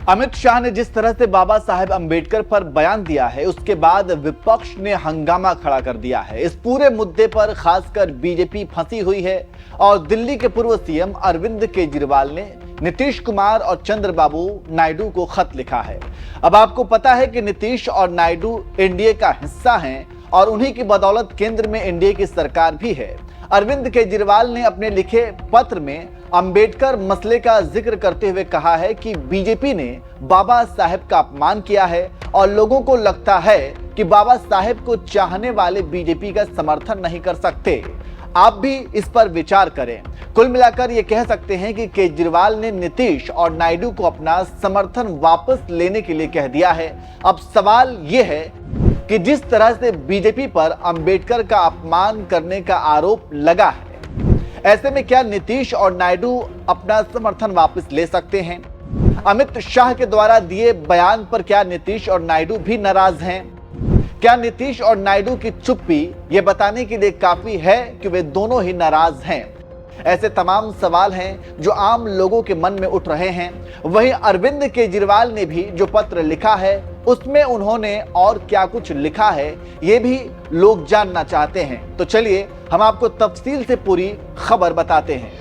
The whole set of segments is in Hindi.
अमित शाह ने जिस तरह से बाबा साहेब अंबेडकर पर बयान दिया है, उसके बाद विपक्ष ने हंगामा खड़ा कर दिया है। इस पूरे मुद्दे पर खासकर बीजेपी फंसी हुई है और दिल्ली के पूर्व सीएम अरविंद केजरीवाल ने नीतीश कुमार और चंद्रबाबू नायडू को खत लिखा है। अब आपको पता है कि नीतीश और नायडू एनडीए का हिस्सा हैं और उन्हीं की बदौलत केंद्र में एनडीए की सरकार भी है। अरविंद केजरीवाल ने अपने लिखे पत्र में अंबेडकर मसले का जिक्र करते हुए कहा है कि बीजेपी ने बाबा साहेब का अपमान किया है और लोगों को लगता है कि बाबा साहेब को चाहने वाले बीजेपी का समर्थन नहीं कर सकते। आप भी इस पर विचार करें। कुल मिलाकर ये कह सकते हैं कि केजरीवाल ने नीतीश और नायडू को अपना समर्थन वापस लेने के लिए कह दिया है। अब सवाल ये है कि जिस तरह से बीजेपी पर अंबेडकर का अपमान करने का आरोप लगा है, ऐसे में क्या नीतीश और नायडू अपना समर्थन वापस ले सकते हैं? अमित शाह के द्वारा दिए बयान पर क्या नीतीश और नायडू भी नाराज हैं? क्या नीतीश और नायडू की चुप्पी ये बताने के लिए काफी है कि वे दोनों ही नाराज हैं? ऐसे तमाम सवाल हैं जो आम लोगों के मन में उठ रहे हैं। वहीं अरविंद केजरीवाल ने भी जो पत्र लिखा है, उसमें उन्होंने और क्या कुछ लिखा है, ये भी लोग जानना चाहते हैं। तो चलिए हम आपको तफसील से पूरी खबर बताते हैं।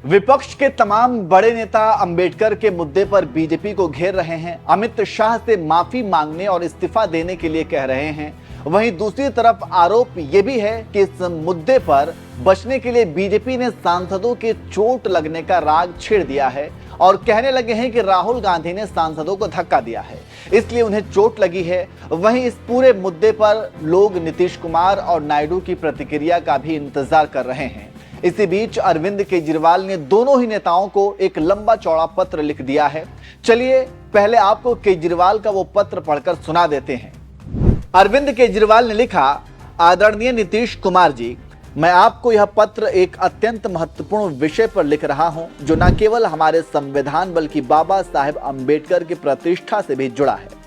विपक्ष के तमाम बड़े नेता अंबेडकर के मुद्दे पर बीजेपी को घेर रहे हैं, अमित शाह से माफी मांगने और इस्तीफा देने के लिए कह रहे हैं। वहीं दूसरी तरफ आरोप यह भी है कि इस मुद्दे पर बचने के लिए बीजेपी ने सांसदों के चोट लगने का राग छेड़ दिया है और कहने लगे हैं कि राहुल गांधी ने सांसदों को धक्का दिया है, इसलिए उन्हें चोट लगी है। वहीं इस पूरे मुद्दे पर लोग नीतीश कुमार और नायडू की प्रतिक्रिया का भी इंतजार कर रहे हैं। इसी बीच अरविंद केजरीवाल ने दोनों ही नेताओं को एक लंबा चौड़ा पत्र लिख दिया है। चलिए पहले आपको केजरीवाल का वो पत्र पढ़कर सुना देते हैं। अरविंद केजरीवाल ने लिखा, आदरणीय नीतीश कुमार जी, मैं आपको यह पत्र एक अत्यंत महत्वपूर्ण विषय पर लिख रहा हूं, जो न केवल हमारे संविधान बल्कि बाबा साहेब अंबेडकर की प्रतिष्ठा से भी जुड़ा है।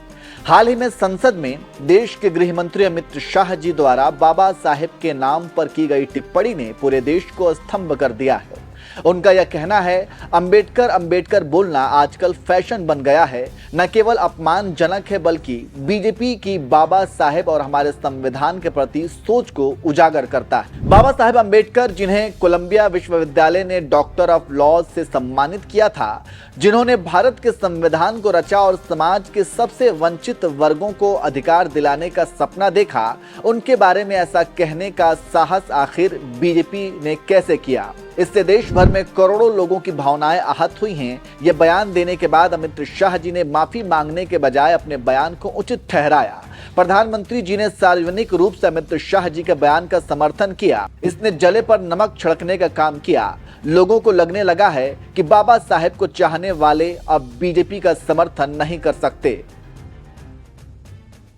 हाल ही में संसद में देश के गृह मंत्री अमित शाह जी द्वारा बाबा साहेब के नाम पर की गई टिप्पणी ने पूरे देश को स्तंभ कर दिया है। उनका यह कहना है, अंबेडकर अंबेडकर बोलना आजकल फैशन बन गया है, न केवल अपमानजनक है बल्कि बीजेपी की बाबा साहेब और हमारे संविधान के प्रति सोच को उजागर करता है। बाबा साहेब अंबेडकर, जिन्हें कोलंबिया विश्वविद्यालय ने डॉक्टर ऑफ लॉज से सम्मानित किया था, जिन्होंने भारत के संविधान को रचा और समाज के सबसे वंचित वर्गों को अधिकार दिलाने का सपना देखा, उनके बारे में ऐसा कहने का साहस आखिर बीजेपी ने कैसे किया? इससे देश भर में करोड़ों लोगों की भावनाएं आहत हुई हैं। यह बयान देने के बाद अमित शाह जी ने माफी मांगने के बजाय अपने बयान को उचित ठहराया। प्रधानमंत्री जी ने सार्वजनिक रूप से अमित शाह जी के बयान का समर्थन किया। इसने जले पर नमक छिड़कने का काम किया। लोगों को लगने लगा है कि बाबा साहेब को चाहने वाले अब बीजेपी का समर्थन नहीं कर सकते।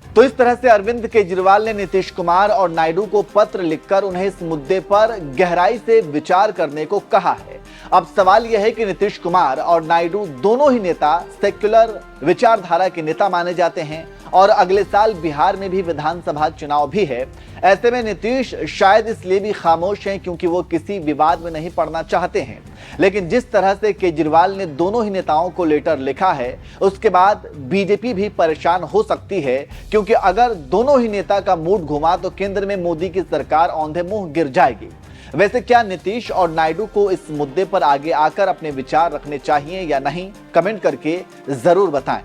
तो इस तरह से अरविंद केजरीवाल ने नीतीश कुमार और नायडू को पत्र लिखकर उन्हें इस मुद्दे पर गहराई से विचार करने को कहा है। अब सवाल यह है कि नीतीश कुमार और नायडू दोनों ही नेता सेक्युलर विचारधारा के नेता माने जाते हैं और अगले साल बिहार में भी विधानसभा चुनाव भी है। ऐसे में नीतीश शायद इसलिए भी खामोश हैं क्योंकि वो किसी विवाद में नहीं पड़ना चाहते हैं। लेकिन जिस तरह से केजरीवाल ने दोनों ही नेताओं को लेटर लिखा है, उसके बाद बीजेपी भी परेशान हो सकती है, क्योंकि अगर दोनों ही नेता का मूड घुमा तो केंद्र में मोदी की सरकार औंधे मुंह गिर जाएगी। वैसे क्या नीतीश और नायडू को इस मुद्दे पर आगे आकर अपने विचार रखने चाहिए या नहीं? कमेंट करके जरूर बताएं।